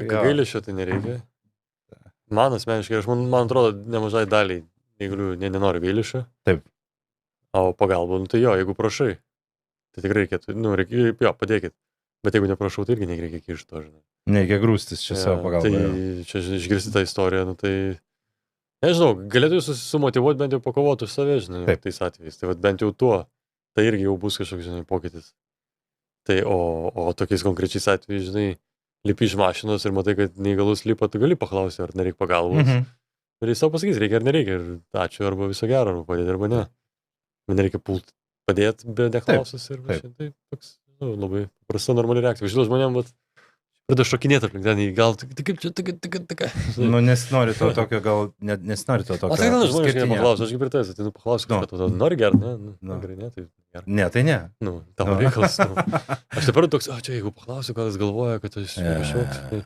Gailesčio tai nereikia. Man asmeniškai, man atrodo, nemažai daliai neįgaliųjų nenori gailesčio. Taip. O pagalba, tai jo, jeigu prašai, tai tikrai reikėtų, reikia, jo, padėkit. Bet jeigu neprašau, tai irgi nereikia kišti to, žinai. Nereikia grūstis čia savo pagalbą. Tai čia išgirsti tą istoriją, tai nežinau, galėtų jūs sumotyvuoti bent jau pakovoti už save, žinai, tais atvejais. Tai bent jau tuo, tai irgi jau bus kažkoks, žinai, pokytis. Tai o tokiais konkrečiais atvejais, žinai, lipi iš mašinos ir matai, kad neįgalus lipa, tu gali paklausti, ar nereikia pagalbos. Ir jis savo pasakys, reikia ar nereikia, ir ačiū, arba viso gero, arba padėti, arba ne. Man nereikia pult padėti, be neklausus ir tai toks, labai prasta normali reakcija. Žinau, žmonėm, bet pradeda šokinėti aplink ten, gal tai kaip čia, tai. Nesinori to tokio, gal nesinori to tokio. O tai gal žmonės nepaklausia, aš kaip ir tas, tai paklausiu, tu nori gert, ne? Gerai, ne, tai gerai. Ne, tai ne. Tavo reikalas. Aš taip pat toks, čia jeigu paklausiu, gal jis galvoja, kad aš kažkoks.